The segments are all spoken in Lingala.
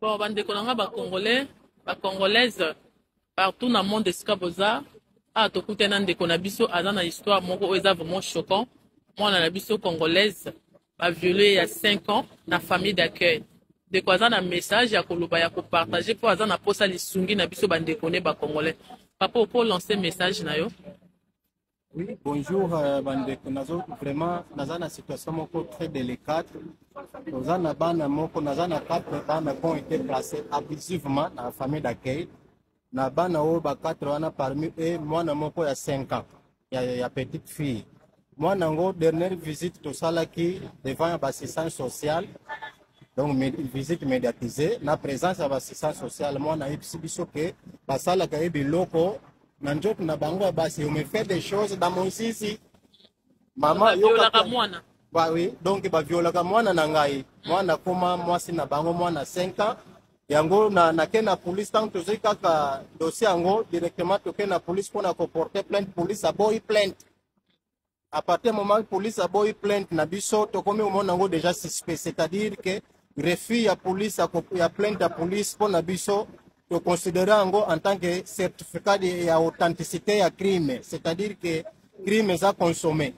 Bon, bande konanga ba Congolais, ba Congolaises partout dans le monde escaboza. Ah, tokute na ndeko na biso aza na histoire moko oyo eza vraiment choquant. Mwana na biso congolaise ba violé il y a 5 ans na famille d'accueil. Ndeko aza na message ya koloba ya ko partager po aza na posa lisungi na biso bande ba Congolais. Papa pour lancer message na yo. Oui, bonjour, bandeko. Vraiment, dans une situation très délicate. Nous avons quatre bana qui ont été placés abusivement dans la famille d'accueil. Nous avons quatre parmi eux, moi, il y a 5 ans. Il y a petite fille. Moi, dans dernière visite, tout ça là qui devant l'assistance sociale. Donc, une visite médiatisée. La présence de l'assistance sociale, moi, on a eu que la salle qui est locaux. Nanjot na bango basi on me fait des choses dans mon sisi maman yoka mwana bah oui donc ba viola ka mwana na ngai mwana koma mwasi na bango mwana 5 ans yango na kena police tant to kaka dossier yango directement to kena police pour na porter plainte police a boy plainte à partir moment police a boy plainte na biso to comme au monde yango déjà suspect c'est-à-dire que refus ya police ya plainte à police pour na biso de considérer en tant que certificat d'authenticité à crime, c'est-à-dire que crime est consommé.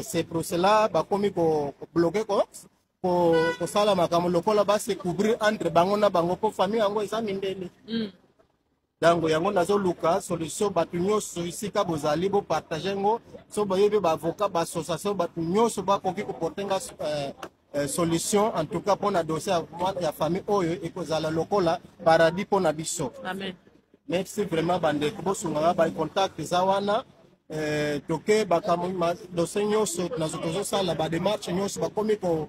C'est pour cela que bloquer pour ça la se couvrir entre bangona bango pour famille ango examiner. Donc yango nazo luka solution batu nyoso ici ka bozali bo partager ngo so bayebi ba avocat ba association batu nyoso ba koki ko portenga solution en tout cas pour na dossier ya famille oyo ekozala lokola paradis pour na biso. Amen. Merci vraiment bande ko bosunga ba contact zawana toke ba kam dossier nyoso na zokozo sala ba démarche nyoso ba komi ko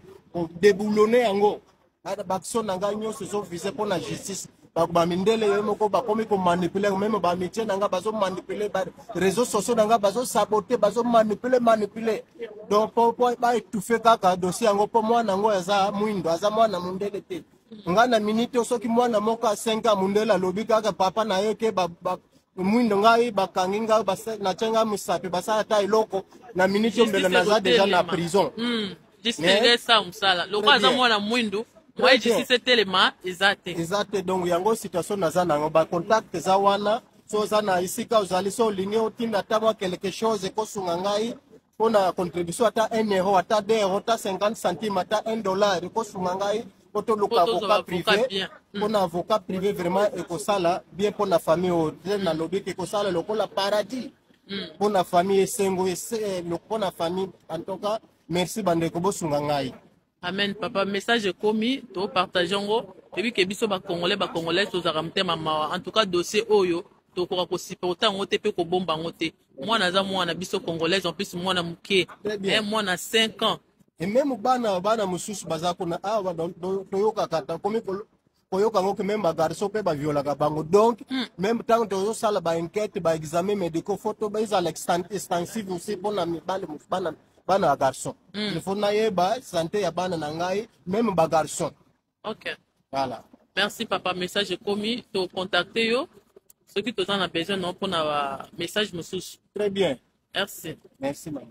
déboulonner yango ada baction nanga nyoso zo viser pour la justice ba mindele yo moko ba komi ko manipuler même ba métier nanga bazo manipuler ba réseaux sociaux nanga bazo saboter bazo manipuler donc pour ba étouffer kaka dossier yango pour moi nango eza mwindo aza mwana mundele te ngana minute soki mwana moko a 5 ans mundele alobi kaka papa na ye ke ba mwindo ngai bakangi ngai na tsenga musapi basa ta iloko na minute mbele naza déjà na prison distinguer ça msala loko aza mwana mwindo moi ici c'était les mains exact donc yango situation naza nango ba contact za wana so za na ici ka uzali so lingi otinda tama quelque chose ko sunga ngai pona contribution ata 1 euro ata 2 euro ata 50 centimes ata 1 dollar ko sunga ngai poto luka avocat privé pona avocat privé vraiment ekosala bien pona famille o na lobi ke ekosala lokola paradis pona famille esengo pona famille en tout cas merci bande ko bosunga ngai. Amen papa message komi to partager ngo ebi ke biso ba congolais to zaramte mama en tout cas dossier oyo to ko ko supporter ngo te pe ko bomba ngo te mwana za mwana biso congolais en plus mwana muke mwana 5 ans et même bana mususu bazako na awa to yoka kata komi ko yoka ngo ke même ba garçon pe ba viola ka bango donc même tant to sala ba enquête ba examen médical photo ba is extensive aussi pour na bana garçon. Il faut naie ba santé ya bana nangai même ba garçon. OK. Voilà. Merci papa message commis to contacter yo ceux qui te en a besoin non pour na message mususu. Très bien. Merci. Merci maman.